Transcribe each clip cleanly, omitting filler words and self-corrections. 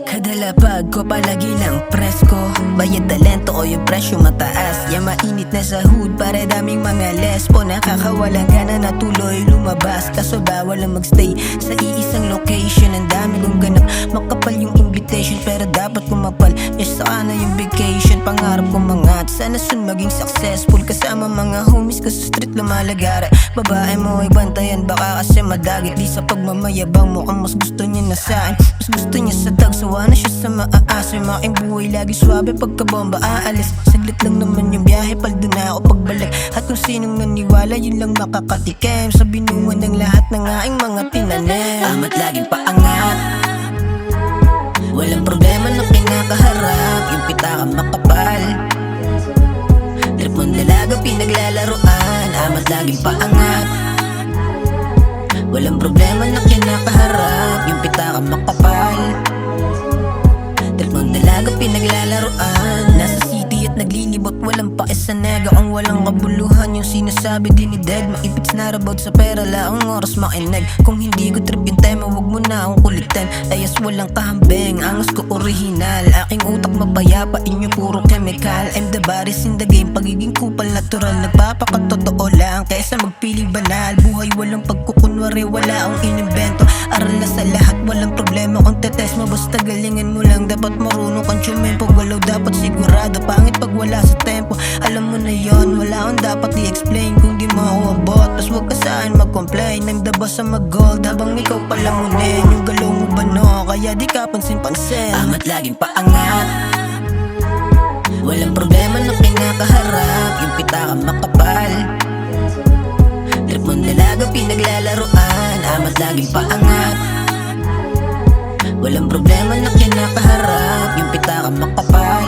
Kadalapag ko palagi lang presko, bayad talento o yung presyo mataas. Yan mainit na sa hood, para daming mga lespo. Nakakawalang gana na tuloy lumabas, kaso bawal lang magstay sa iisang location. Ang dami kong ganap, makapal yung invitation, pero dapat kumapal, yes sana yung vacation. Pangarap ko mangat, sana soon maging successful, kasama mga homies ko sa street lumalagara. Babae mo ay bantayan, baka kasi madagit. Di sa pagmamayabang mo, ang mas gusto niya na saan, mas gusto niya sa tagsawa na siya sa maaasay. Making buhay lagi swabe, pagkabomba aalis. Saglit lang naman yung biyahe, paldo na ako pagbalik. At kung sinong naniwala, yun lang makakatikim sa binuwan ng lahat ng aking mga tinanim. Ama't laging paangat, walang problema na kinakaharap. Yung pitaka makapal, trip mo dalaga pinaglalaroan. Ama't laging paangat, walang problema na kinakaharap. Yung pitaka makapal, trip mo dalaga pinaglalaroan. Nasa city at naglilibot, walang pake sa nega. Ang walang kabuluhan, yung sinasabi din ni Dead. Maipits na rabaut sa pera, laang oras makinig. Kung hindi ko trip yung tema, wag mo na akong kulitin. Ayos walang kahambing, angas ko original. Aking utak mapayapa, inyo puro chemical. I'm the baddest in the game, pagiging kupal natural. Nagpapakatotoo lang, kaysa magpiling banal. Buhay walang pagkukunwari, wala akong inimbento. Aral na sa lahat, walang problema kung tetest mo. Basta galingan mo lang, dapat marunong kang tsumempo. Walaw dapat sigurado, pangit pag wala sa tempo. Alam mo na yon, wala akong dapat i-explain kung di mo ako abot. Tas wag ka saan mag-complain, I'm the boss sa mag-gold habang ikaw palamunin. Yung galaw mo ba no, kaya di ka pansin-pansin. Ama't laging paangat, walang problema na kinakaharap. Yung pitaka makapal, trip mo dalaga pinaglalaroan. Ama't laging paangat, walang problema na kinakaharap. Yung pitaka makapal,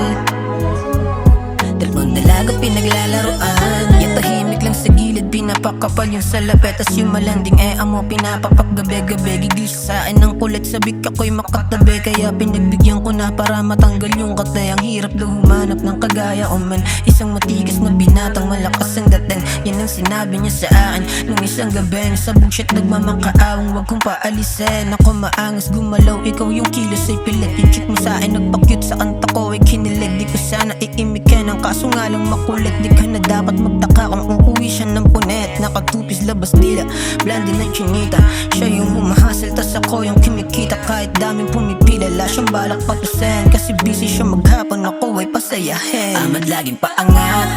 trip mo dalaga pinaglalaroan. Yung tahimik lang sa gilid, pinapakapal yung salapet. Tas yung malanding amo, pinapapak gabi-gabi. Gigil sa akin ng kulit, sabik ako'y makatabi. Kaya pinagbigyan ko na para matanggal yung katay. Ang hirap daw humanap ng kagaya ko man, isang matigas na binatang malakas ang dating. Yan ang sinabi niya sa akin nung isang gabi. Sa bullshit nagmamakaawang, wag kong paalisin. Ako maangas gumalaw, ikaw yung kilos ay pilit. Yung chick mo sa akin nagpakyut sa kanta ko ay kinilig. Di ko sana iimikin ang kaso nga lang makulit. Di ka na dapat magtaka kung uuwi siya ng punet. Nakatupis labas dila, blondie na chinita. Siya yung humahasal, tas ako yung kumikita. Kahit daming pumipila, la siyang balak patusin. Kasi busy siya maghapon, ako ay pasayahin. Ama't laging paangat,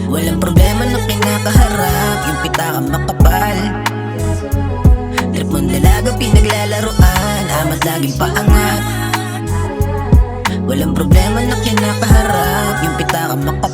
walang problema na kinakaharap. Yung pitaka makapal, trip mo dalaga pinaglalaroan. Ama't laging paangat, walang problema na kinakaharap. Yung pitaka makapal,